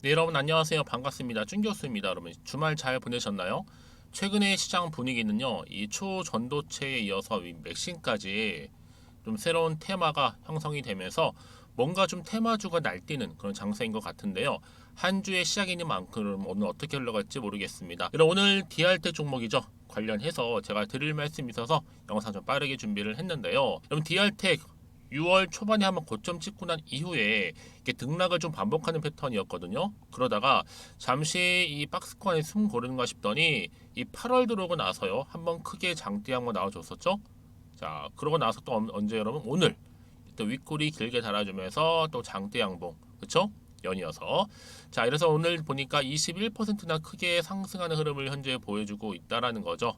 네, 여러분 안녕하세요. 반갑습니다. 준 교수입니다. 여러분 주말 잘 보내셨나요? 최근의 시장 분위기는요, 이 초전도체에 이어서 이 맥심까지 좀 새로운 테마가 형성이 되면서 뭔가 좀 테마주가 날뛰는 그런 장세인 것 같은데요. 한 주의 시작이니 만큼 오늘 어떻게 흘러갈지 모르겠습니다. 여러분 오늘 DR텍 종목이죠. 관련해서 제가 드릴 말씀이 있어서 영상 좀 빠르게 준비를 했는데요. 여러분 DR텍 6월 초반에 한번 고점 찍고 난 이후에 이렇게 등락을 좀 반복하는 패턴이었거든요. 그러다가 잠시 이 박스권에 숨 고르는가 싶더니 이 8월 들어오고 나서요. 한번 크게 장대 한번 나와줬었죠. 자, 그러고 나서 또 언제 여러분 오늘 또 윗꼬리 길게 달아주면서 또 장대 양봉, 그쵸? 연이어서 자, 이래서 오늘 보니까 21%나 크게 상승하는 흐름을 현재 보여주고 있다라는 거죠.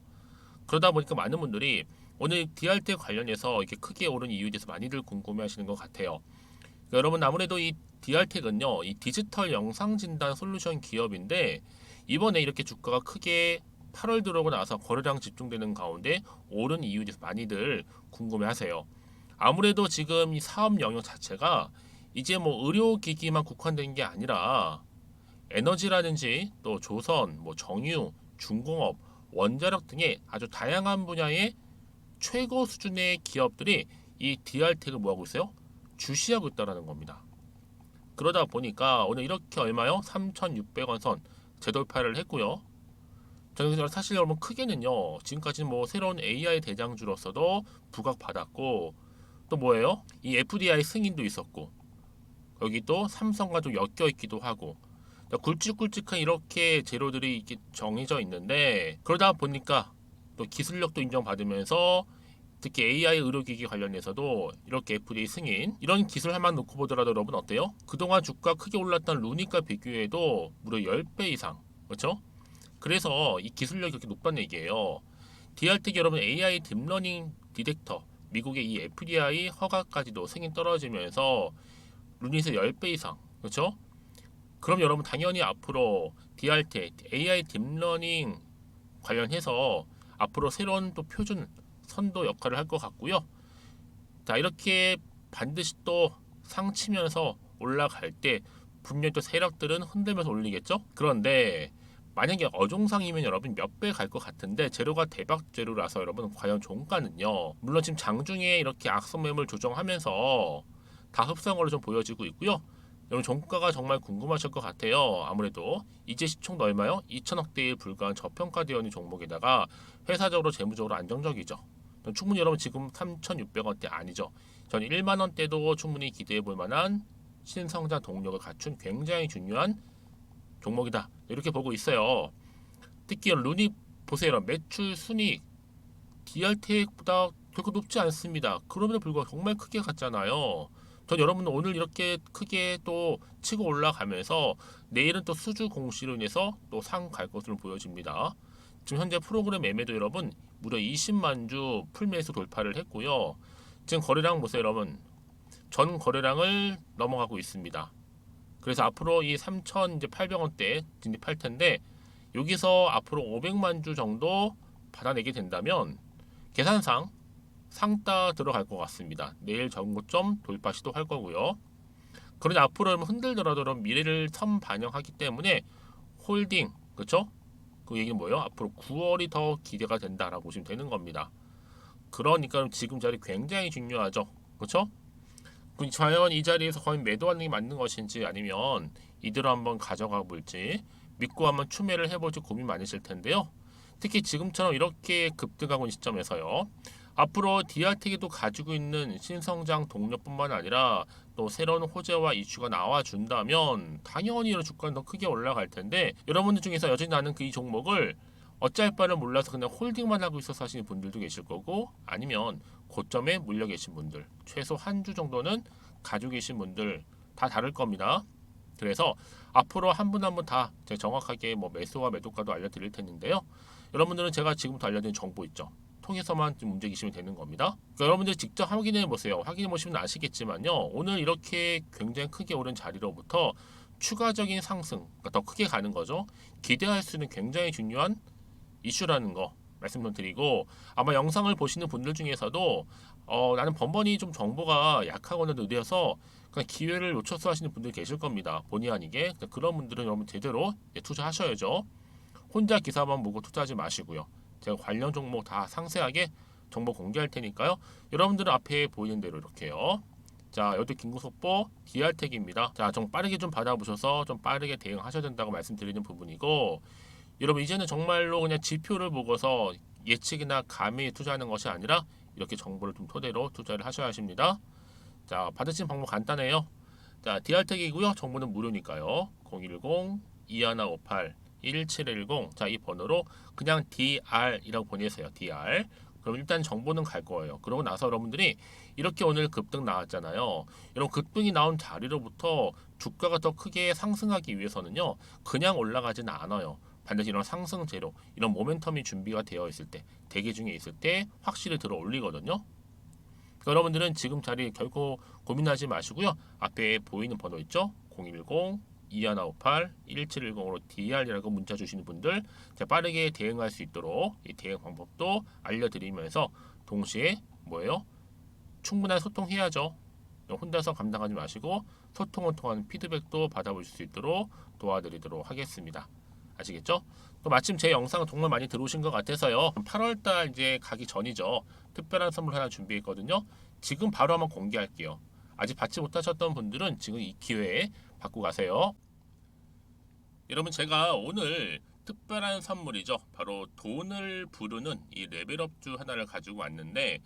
그러다 보니까 많은 분들이 오늘 DRT 관련해서 이렇게 크게 오른 이유에 대해서 많이들 궁금해하시는 것 같아요. 그러니까 여러분 아무래도 이 DR텍은요, 이 디지털 영상 진단 솔루션 기업인데 이번에 이렇게 주가가 크게 8월 들어오고 나서 거래량 집중되는 가운데 오른 이유에 대해서 많이들 궁금해하세요. 아무래도 지금 이 사업 영역 자체가 이제 뭐 의료기기만 국한된 게 아니라 에너지라든지 또 조선, 뭐 정유, 중공업, 원자력 등의 아주 다양한 분야의 최고 수준의 기업들이 이 DR텍을 뭐하고 있어요? 주시하고 있다라는 겁니다. 그러다 보니까 오늘 이렇게 얼마요? 3,600원 선 재돌파를 했고요. 저는 사실 여러분 크게는요. 지금까지 뭐 새로운 AI 대장주로서도 부각받았고 또 뭐예요? 이 FDI 승인도 있었고 여기 또 삼성과 좀 엮여 있기도 하고 굵직굵직한 이렇게 재료들이 이렇게 정해져 있는데 그러다 보니까 또 기술력도 인정받으면서 특히 AI 의료기기 관련해서도 이렇게 FDA 승인 이런 기술 하나만 놓고 보더라도 여러분 어때요? 그동안 주가 크게 올랐던 루니까 비교해도 무려 10배 이상 그렇죠? 그래서 이 기술력이 그렇게 높다는 얘기예요. DR텍 여러분 AI 딥러닝 디텍터 미국의 이 FDI 허가까지도 승인 떨어지면서 루닛의 10배 이상 그렇죠? 그럼 여러분 당연히 앞으로 DR텍 AI 딥러닝 관련해서 앞으로 새로운 또 표준 선도 역할을 할 것 같고요. 자, 이렇게 반드시 또 상치면서 올라갈 때 분명히 또 세력들은 흔들면서 올리겠죠? 그런데 만약에 어종상이면 여러분 몇 배 갈 것 같은데 재료가 대박 재료라서 여러분 과연 종가는요. 물론 지금 장중에 이렇게 악성 매물 조정하면서 다 흡수한 걸로 좀 보여지고 있고요. 여러분 종가가 정말 궁금하실 것 같아요. 아무래도 이제 시총도 얼마요? 2천억대에 불과한 저평가되어 있는 종목에다가 회사적으로 재무적으로 안정적이죠. 충분히 여러분 지금 3,600원대 아니죠. 저는 1만 원대도 충분히 기대해 볼 만한 신성장 동력을 갖춘 굉장히 중요한 종목이다. 이렇게 보고 있어요. 특히 루니 보세요. 매출 순이익 DR텍보다 결코 높지 않습니다. 그럼에도 불구하고 정말 크게 갔잖아요. 전 여러분 오늘 이렇게 크게 또 치고 올라가면서 내일은 또 수주 공시로 인해서 또 상 갈 것으로 보여집니다. 지금 현재 프로그램 매매도 여러분 무려 20만 주 풀매수 돌파를 했고요. 지금 거래량 보세요, 여러분. 전 거래량을 넘어가고 있습니다. 그래서 앞으로 이 3,800원대 진입할 텐데 여기서 앞으로 500만 주 정도 받아내게 된다면 계산상 상따 들어갈 것 같습니다. 내일 전고점 돌파 시도할 거고요. 그러니 앞으로 흔들더라도 미래를 선반영하기 때문에 홀딩, 그렇죠? 그 얘기는 뭐예요? 앞으로 9월이 더 기대가 된다라고 보시면 되는 겁니다. 그러니까 지금 자리 굉장히 중요하죠. 그렇죠? 과연 이 자리에서 과연 매도하는 게 맞는 것인지 아니면 이대로 한번 가져가 볼지 믿고 한번 추매를 해볼지 고민 많으실 텐데요. 특히 지금처럼 이렇게 급등하고 있는 시점에서요. 앞으로 DR텍이도 가지고 있는 신성장 동력뿐만 아니라 또 새로운 호재와 이슈가 나와준다면 당연히 이런 주가는 더 크게 올라갈 텐데 여러분들 중에서 여전히 나는 그 이 종목을 어찌할 바를 몰라서 그냥 홀딩만 하고 있어서 하시는 분들도 계실 거고 아니면 고점에 물려 계신 분들 최소 한 주 정도는 가지고 계신 분들 다 다를 겁니다. 그래서 앞으로 한 분 한 분 다 제가 정확하게 뭐 매수와 매도가도 알려드릴 텐데요. 여러분들은 제가 지금부터 알려드린 정보 있죠. 통해서만 좀 움직이시면 되는 겁니다. 그러니까 여러분들 직접 확인해 보세요. 확인해 보시면 아시겠지만요. 오늘 이렇게 굉장히 크게 오른 자리로부터 추가적인 상승, 그러니까 더 크게 가는 거죠. 기대할 수 있는 굉장히 중요한 이슈라는 거 말씀 좀 드리고, 아마 영상을 보시는 분들 중에서도 나는 번번이 좀 정보가 약하거나 느려서 그냥 기회를 놓쳐서 하시는 분들 계실 겁니다. 본의 아니게. 그런 분들은 여러분 제대로 투자하셔야죠. 혼자 기사만 보고 투자하지 마시고요. 제가 관련 종목 다 상세하게 정보 공개할 테니까요. 여러분들은 앞에 보이는 대로 이렇게요. 자, 여기 긴급속보 DR택입니다. 자, 좀 빠르게 좀 받아보셔서 좀 빠르게 대응하셔야 된다고 말씀드리는 부분이고, 여러분 이제는 정말로 그냥 지표를 보고서 예측이나 감히 투자하는 것이 아니라 이렇게 정보를 좀 토대로 투자를 하셔야 하십니다. 자, 받으신 방법 간단해요. 자, DR택이고요. 정보는 무료니까요. 010-2158-1710. 자, 이 번호로 그냥 DR이라고 보내세요. DR. 그럼 일단 정보는 갈 거예요. 그러고 나서 여러분들이 이렇게 오늘 급등 나왔잖아요. 이런 급등이 나온 자리로부터 주가가 더 크게 상승하기 위해서는요. 그냥 올라가지는 않아요. 반드시 이런 상승 재료, 이런 모멘텀이 준비가 되어 있을 때, 대기 중에 있을 때 확실히 들어 올리거든요. 그러니까 여러분들은 지금 자리 결코 고민하지 마시고요. 앞에 보이는 번호 있죠? 010-2158-1710으로 DR이라고 문자 주시는 분들 빠르게 대응할 수 있도록 이 대응 방법도 알려드리면서 동시에 뭐예요? 충분한 소통해야죠. 혼자서 감당하지 마시고 소통을 통한 피드백도 받아보실 수 있도록 도와드리도록 하겠습니다. 아시겠죠? 또 마침 제 영상 정말 많이 들어오신 것 같아서요. 8월달 이제 가기 전이죠. 특별한 선물 하나 준비했거든요. 지금 바로 한번 공개할게요. 아직 받지 못하셨던 분들은 지금 이 기회에 받고 가세요. 여러분 제가 오늘 특별한 선물이죠. 바로 돈을 부르는 이 레벨업주 하나를 가지고 왔는데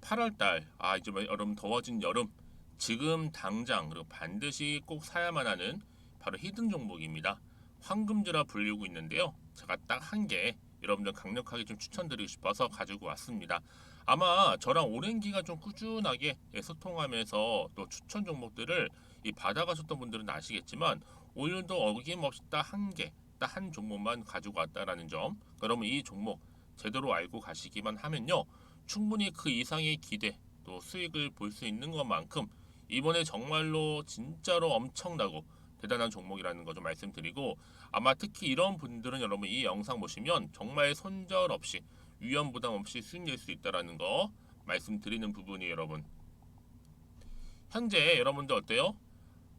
8월달 이제 여러분 더워진 여름 지금 당장 그리고 반드시 꼭 사야만 하는 바로 히든 종목입니다. 황금주라 불리고 있는데요. 제가 딱 한 개 여러분들 강력하게 좀 추천드리고 싶어서 가지고 왔습니다. 아마 저랑 오랜 기간 좀 꾸준하게 소통하면서 또 추천 종목들을 받아가셨던 분들은 아시겠지만 오늘도 어김없이 딱 한 개, 딱 한 종목만 가지고 왔다라는 점. 그러면 이 종목 제대로 알고 가시기만 하면요. 충분히 그 이상의 기대 또 수익을 볼 수 있는 것만큼 이번에 정말로 진짜로 엄청나고 대단한 종목이라는 거 좀 말씀드리고, 아마 특히 이런 분들은 여러분 이 영상 보시면 정말 손절 없이 위험 부담 없이 수익 낼 수 있다라는 거 말씀드리는 부분이에요. 여러분 현재 여러분들 어때요?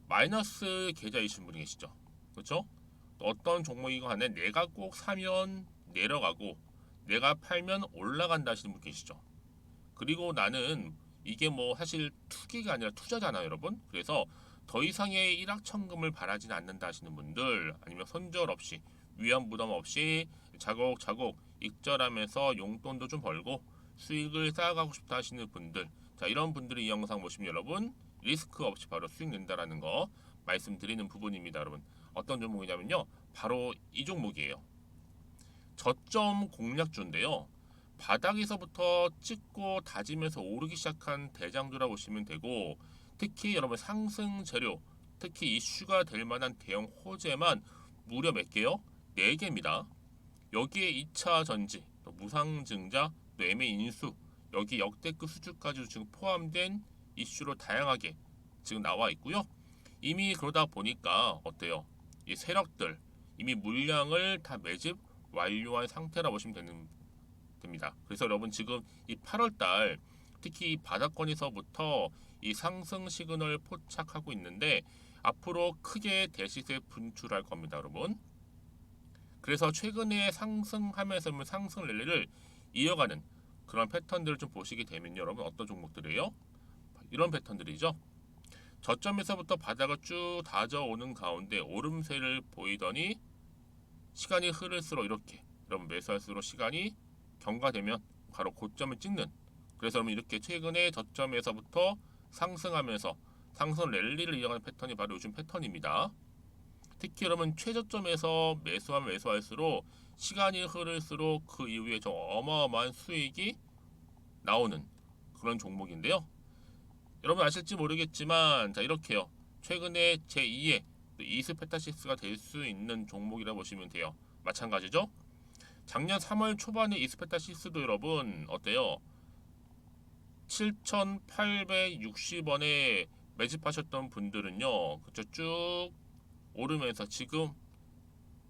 마이너스 계좌이신 분이 계시죠? 그렇죠? 어떤 종목이건 간에 내가 꼭 사면 내려가고 내가 팔면 올라간다 하시는 분 계시죠? 그리고 나는 이게 뭐 사실 투기가 아니라 투자잖아요, 여러분. 그래서 더 이상의 일확천금을 바라지는 않는다 하시는 분들, 아니면 손절 없이 위험 부담 없이 차곡차곡 익절하면서 용돈도 좀 벌고 수익을 쌓아가고 싶다 하시는 분들, 자 이런 분들이 이 영상 보시면 여러분 리스크 없이 바로 수익 낸다라는 거 말씀드리는 부분입니다. 여러분 어떤 종목이냐면요, 바로 이 종목이에요. 저점 공략주인데요. 바닥에서부터 찍고 다지면서 오르기 시작한 대장주라고 보시면 되고, 특히 여러분 상승 재료, 특히 이슈가 될 만한 대형 호재만 무려 몇 개요? 4개입니다. 여기에 2차 전지, 또 무상증자, 또 매매 인수, 여기 역대급 수주까지 지금 포함된 이슈로 다양하게 지금 나와 있고요. 이미 그러다 보니까 어때요? 이 세력들 이미 물량을 다 매집 완료한 상태라 보시면 됩니다. 그래서 여러분 지금 이 8월달 특히 이 바닥권에서부터 이 상승 시그널 포착하고 있는데 앞으로 크게 대시세 분출할 겁니다, 여러분. 그래서 최근에 상승하면서 상승 랠리를 이어가는 그런 패턴들을 좀 보시게 되면 여러분 어떤 종목들이에요? 이런 패턴들이죠. 저점에서부터 바닥을 쭉 다져오는 가운데 오름세를 보이더니 시간이 흐를수록 이렇게 여러분 매수할수록 시간이 경과되면 바로 고점을 찍는, 그래서 여러분 이렇게 최근에 저점에서부터 상승하면서 상승 랠리를 이어가는 패턴이 바로 요즘 패턴입니다. 특히 여러분 최저점에서 매수하면 매수할수록 시간이 흐를수록 그 이후에 좀 어마어마한 수익이 나오는 그런 종목인데요. 여러분 아실지 모르겠지만 자 이렇게요. 최근에 제2의 이스페타시스가 될 수 있는 종목이라 보시면 돼요. 마찬가지죠. 작년 3월 초반에 이스페타시스도 여러분 어때요? 7,860원에 매집하셨던 분들은요. 그쵸 쭉 오르면서 지금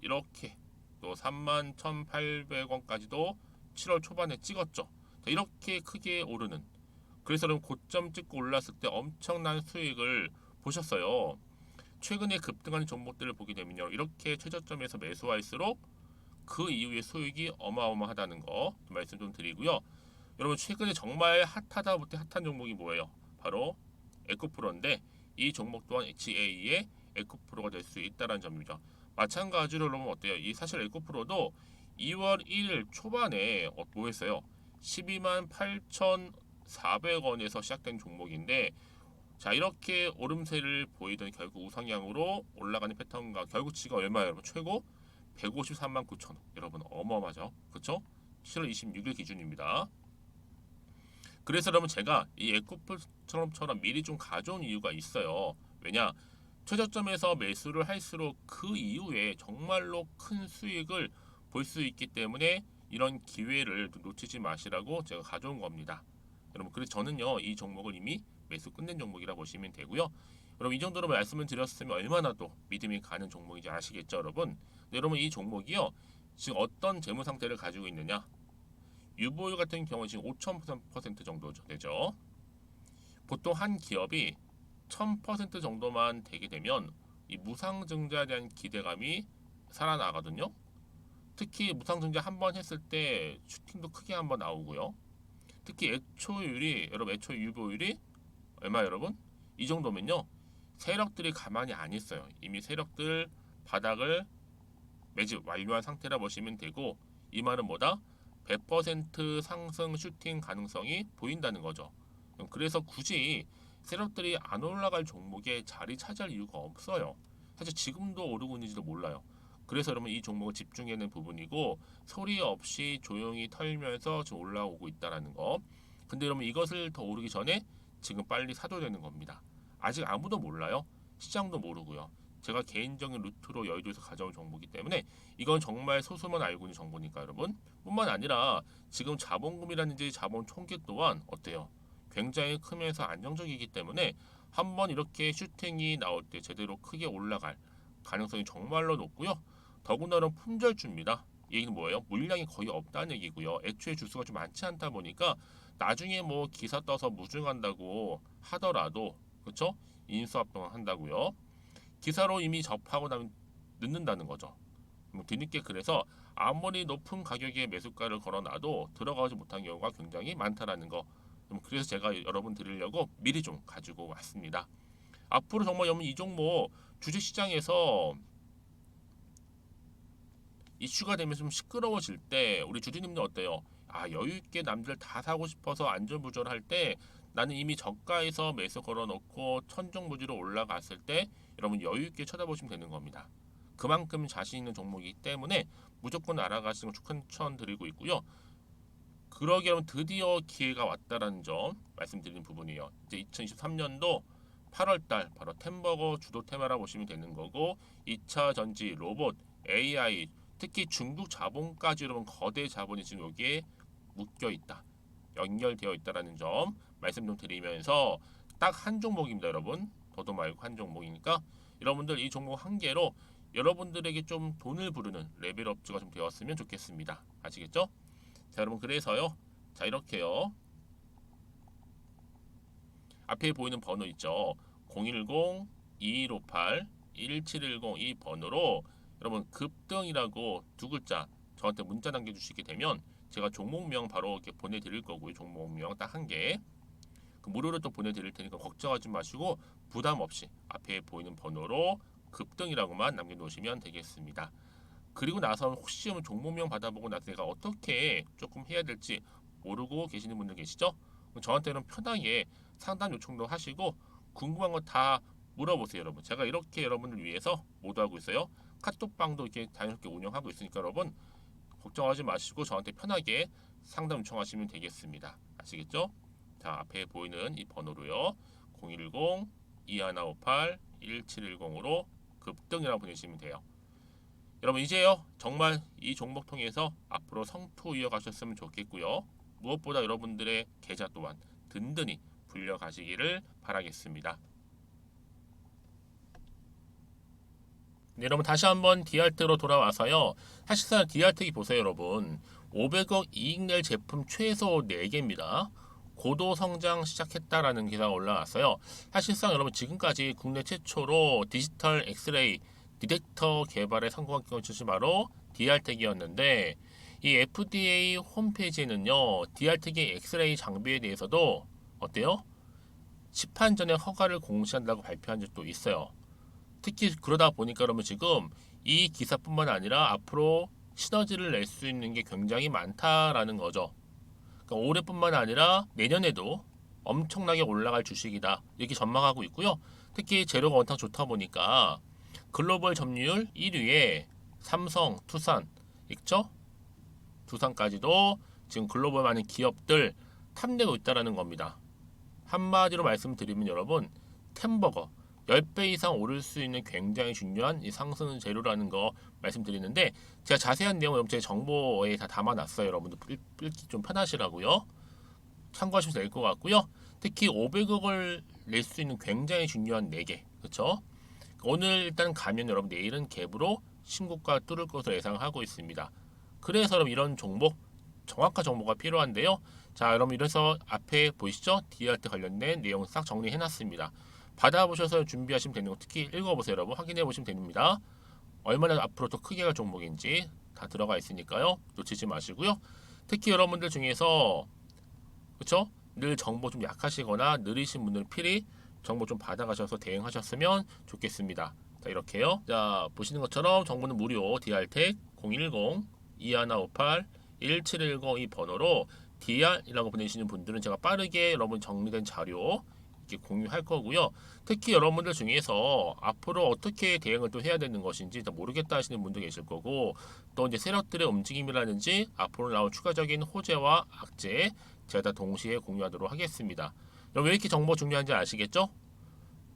이렇게 또 31,800원까지도 7월 초반에 찍었죠. 자, 이렇게 크게 오르는, 그래서 여러분 고점 찍고 올랐을 때 엄청난 수익을 보셨어요. 최근에 급등하는 종목들을 보게 되면요, 이렇게 최저점에서 매수할수록 그 이후에 수익이 어마어마하다는 거 말씀 좀 드리고요. 여러분 최근에 정말 핫하다 못해 핫한 종목이 뭐예요? 바로 에코프로인데, 이 종목 또한 HA의 에코프로가 될 수 있다는 점이죠. 마찬가지로 여러분 어때요? 이 사실 에코프로도 2월 1일 초반에 뭐 했어요? 12만 8,400원에서 시작된 종목인데, 자 이렇게 오름세를 보이던 결국 우상향으로 올라가는 패턴과 결국치가 얼마예요? 여러분 최고 153만 9천 원. 여러분 어마어마하죠, 그렇죠? 7월 26일 기준입니다. 그래서 여러분 제가 이 에코프처럼 미리 좀 가져온 이유가 있어요. 왜냐? 최저점에서 매수를 할수록 그 이후에 정말로 큰 수익을 볼 수 있기 때문에 이런 기회를 놓치지 마시라고 제가 가져온 겁니다. 여러분 그래서 저는요 이 종목을 이미 매수 끝낸 종목이라 보시면 되고요. 여러분 이 정도로 말씀을 드렸으면 얼마나 또 믿음이 가는 종목인지 아시겠죠, 여러분? 네, 여러분 이 종목이요 지금 어떤 재무 상태를 가지고 있느냐? 유보율 같은 경우 지금 5,000% 정도 되죠. 보통 한 기업이 1,000% 정도만 되게 되면 이 무상증자에 대한 기대감이 살아나거든요. 특히 무상증자 한 번 했을 때 슈팅도 크게 한번 나오고요. 특히 애초율이, 여러분 애초 유보율이 얼마 여러분? 이 정도면요 세력들이 가만히 안 있어요. 이미 세력들 바닥을 매집 완료한 상태라 보시면 되고, 이 말은 뭐다? 100% 상승 슈팅 가능성이 보인다는 거죠. 그래서 굳이 세력들이 안 올라갈 종목에 자리 차지할 이유가 없어요. 사실 지금도 오르고 있는지도 몰라요. 그래서 여러분 이 종목을 집중해야 하는 부분이고, 소리 없이 조용히 털면서 지금 올라오고 있다는 거. 근데 여러분 이것을 더 오르기 전에 지금 빨리 사둬야 되는 겁니다. 아직 아무도 몰라요. 시장도 모르고요. 제가 개인적인 루트로 여의도에서 가져온 정보이기 때문에 이건 정말 소수만 알고 있는 정보니까 여러분, 뿐만 아니라 지금 자본금이라든지 자본 총계 또한 어때요? 굉장히 크면서 안정적이기 때문에 한번 이렇게 슈팅이 나올 때 제대로 크게 올라갈 가능성이 정말로 높고요. 더군다나 품절주입니다. 이 얘기는 뭐예요? 물량이 거의 없다는 얘기고요. 애초에 주수가 좀 많지 않다 보니까 나중에 뭐 기사 떠서 무증한다고 하더라도, 그렇죠? 인수합병 한다고요. 기사로 이미 접하고 나면 늦는다는 거죠. 뒤늦게, 그래서 아무리 높은 가격에 매수가를 걸어놔도 들어가지 못한 경우가 굉장히 많다라는 거. 그래서 제가 여러분 드리려고 미리 좀 가지고 왔습니다. 앞으로 정말 여러분 이 종목 주식시장에서 이슈가 되면 좀 시끄러워질 때 우리 주주님들 어때요? 아 여유 있게 남들 다 사고 싶어서 안절부절할 때 나는 이미 저가에서 매수 걸어놓고 천정부지로 올라갔을 때 여러분 여유 있게 쳐다보시면 되는 겁니다. 그만큼 자신 있는 종목이기 때문에 무조건 알아가시는 걸 추천드리고 있고요. 그러기 여러분 드디어 기회가 왔다라는 점 말씀드리는 부분이에요. 이제 2023년도 8월달 바로 템버거 주도 테마라 보시면 되는 거고, 2차 전지, 로봇, AI, 특히 중국 자본까지 여러분 거대 자본이 지금 여기에 묶여 있다, 연결되어 있다라는 점 말씀 좀 드리면서 딱 한 종목입니다, 여러분. 더도 말고 한 종목이니까 여러분들 이 종목 한 개로 여러분들에게 좀 돈을 부르는 레벨업주가 좀 되었으면 좋겠습니다. 아시겠죠? 자, 여러분 그래서요. 자, 이렇게요. 앞에 보이는 번호 있죠. 010-2158-1710 이 번호로 여러분 급등이라고 두 글자 저한테 문자 남겨주시게 되면 제가 종목명 바로 이렇게 보내드릴 거고요. 종목명 딱 한 개. 그 무료로 또 보내드릴 테니까 걱정하지 마시고 부담 없이 앞에 보이는 번호로 급등이라고만 남겨놓으시면 되겠습니다. 그리고 나서 혹시 종목명 받아보고 나서 내가 어떻게 조금 해야 될지 모르고 계시는 분들 계시죠? 저한테는 편하게 상담 요청도 하시고 궁금한 거 다 물어보세요, 여러분. 제가 이렇게 여러분을 위해서 모두하고 있어요. 카톡방도 이렇게 자연스럽게 운영하고 있으니까 여러분 걱정하지 마시고 저한테 편하게 상담 요청하시면 되겠습니다. 아시겠죠? 자, 앞에 보이는 이 번호로요. 010-2158-1710으로 급등이라고 보내시면 돼요. 여러분 이제요 정말 이 종목 통해서 앞으로 성투 이어가셨으면 좋겠고요. 무엇보다 여러분들의 계좌 또한 든든히 불려가시기를 바라겠습니다. 네, 여러분 다시 한번 DRT로 돌아와서요. 사실상 DRT 보세요, 여러분. 500억 이익 낼 제품 최소 4개입니다. 고도 성장 시작했다라는 기사가 올라왔어요. 사실상 여러분 지금까지 국내 최초로 디지털 엑스레이 디텍터 개발에 성공한 것이 바로 DR텍이었는데 이 FDA 홈페이지에는요 DR텍의 엑스레이 장비에 대해서도 어때요? 시판 전에 허가를 공시한다고 발표한 적도 있어요. 특히 그러다 보니까 그러면 지금 이 기사뿐만 아니라 앞으로 시너지를 낼 수 있는 게 굉장히 많다라는 거죠. 그러니까 올해뿐만 아니라 내년에도 엄청나게 올라갈 주식이다 이렇게 전망하고 있고요. 특히 재료가 워낙 좋다 보니까 글로벌 점유율 1위에 삼성, 투산 있죠? 두산까지도 지금 글로벌 많은 기업들 탐내고 있다라는 겁니다. 한마디로 말씀드리면 여러분 템버거 10배 이상 오를 수 있는 굉장히 중요한 이 상승 재료라는 거 말씀드리는데 제가 자세한 내용은 여러분 제 정보에 다 담아놨어요. 여러분들 읽기 좀 편하시라고요. 참고하시면 될 것 같고요. 특히 500억을 낼 수 있는 굉장히 중요한 4개 그렇죠? 오늘 일단 가면 여러분 내일은 갭으로 신고가 뚫을 것으로 예상하고 있습니다. 그래서 여러분 이런 종목 정확한 정보가 필요한데요. 자 여러분 이래서 앞에 보이시죠? DRT 관련된 내용 싹 정리해놨습니다. 받아보셔서 준비하시면 되는 거 특히 읽어보세요 여러분. 확인해보시면 됩니다. 얼마나 앞으로 더 크게 갈 종목인지 다 들어가 있으니까요. 놓치지 마시고요. 특히 여러분들 중에서 그쵸? 늘 정보 좀 약하시거나 느리신 분들 필히 정보 좀 받아가셔서 대응하셨으면 좋겠습니다. 자 이렇게요. 자 보시는 것처럼 정보는 무료 DR텍 010-2158-1710 이 번호로 DR이라고 보내시는 분들은 제가 빠르게 여러분 정리된 자료 이렇게 공유할 거고요. 특히 여러분들 중에서 앞으로 어떻게 대응을 또 해야 되는 것인지 모르겠다 하시는 분도 계실 거고 또 이제 세력들의 움직임이라든지 앞으로 나올 추가적인 호재와 악재 제가 다 동시에 공유하도록 하겠습니다. 왜 이렇게 정보 중요한지 아시겠죠?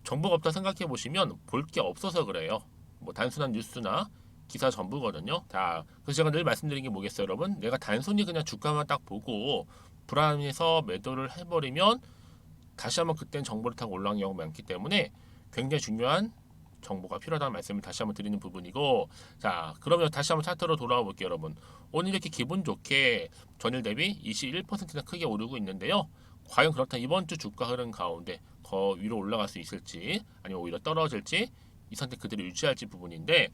정보가 없다 생각해 보시면 볼 게 없어서 그래요. 뭐 단순한 뉴스나 기사 전부거든요. 자, 그래서 제가 늘 말씀드린 게 뭐겠어요, 여러분? 내가 단순히 그냥 주가만 딱 보고 불안해서 매도를 해버리면 다시 한번 그땐 정보를 타고 올라온 경우가 많기 때문에 굉장히 중요한 정보가 필요하다는 말씀을 다시 한번 드리는 부분이고 자 그러면 다시 한번 차트로 돌아와 볼게요 여러분. 오늘 이렇게 기분 좋게 전일 대비 21%나 크게 오르고 있는데요. 과연 그렇다 이번 주 주가 흐름 가운데 더 위로 올라갈 수 있을지 아니면 오히려 떨어질지 이 상태 그대로 유지할지 부분인데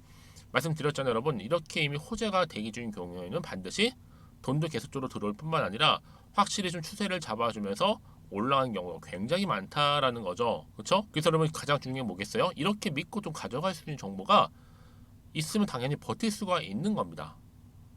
말씀드렸잖아요 여러분. 이렇게 이미 호재가 대기 중인 경우에는 반드시 돈도 계속적으로 들어올 뿐만 아니라 확실히 좀 추세를 잡아주면서 올라간 경우가 굉장히 많다라는 거죠. 그렇죠? 그래서 여러분 가장 중요한 게 뭐겠어요? 이렇게 믿고 좀 가져갈 수 있는 정보가 있으면 당연히 버틸 수가 있는 겁니다.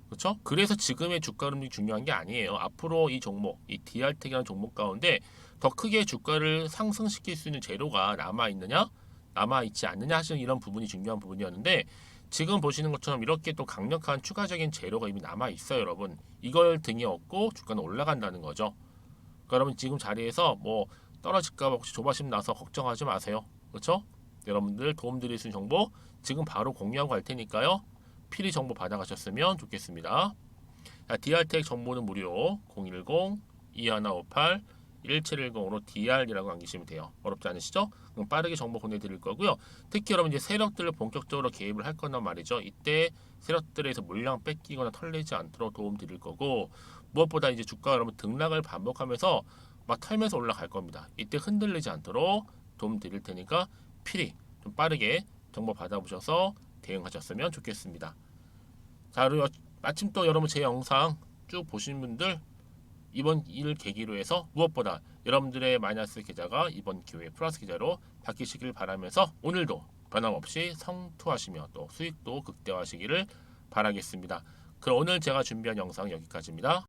그렇죠? 그래서 지금의 주가 흐름이 중요한 게 아니에요. 앞으로 이 종목, 이 DR텍이라는 종목 가운데 더 크게 주가를 상승시킬 수 있는 재료가 남아있느냐, 남아있지 않느냐 하시는 이런 부분이 중요한 부분이었는데 지금 보시는 것처럼 이렇게 또 강력한 추가적인 재료가 이미 남아있어요 여러분. 이걸 등에 업고 주가는 올라간다는 거죠. 그러니까 여러분 지금 자리에서 뭐 떨어질까 봐 혹시 조바심 나서 걱정하지 마세요. 그렇죠? 여러분들 도움 드릴 수 있는 정보 지금 바로 공유하고 갈 테니까요. 필히 정보 받아가셨으면 좋겠습니다. 자, DR텍 정보는 무료 010-2158-1710으로 DR이라고 남기시면 돼요. 어렵지 않으시죠? 그럼 빠르게 정보 보내드릴 거고요. 특히 여러분 이제 세력들을 본격적으로 개입을 할 거란 말이죠. 이때 세력들에서 물량 뺏기거나 털리지 않도록 도움 드릴 거고 무엇보다 이제 주가 여러분 등락을 반복하면서 막 털면서 올라갈 겁니다. 이때 흔들리지 않도록 도움 드릴 테니까 필히 좀 빠르게 정보 받아보셔서 대응하셨으면 좋겠습니다. 자, 그리고 마침 또 여러분 제 영상 쭉 보시는 분들 이번 일 계기로 해서 무엇보다 여러분들의 마이너스 계좌가 이번 기회에 플러스 계좌로 바뀌시길 바라면서 오늘도 변함없이 성투하시며 또 수익도 극대화하시기를 바라겠습니다. 그럼 오늘 제가 준비한 영상 여기까지입니다.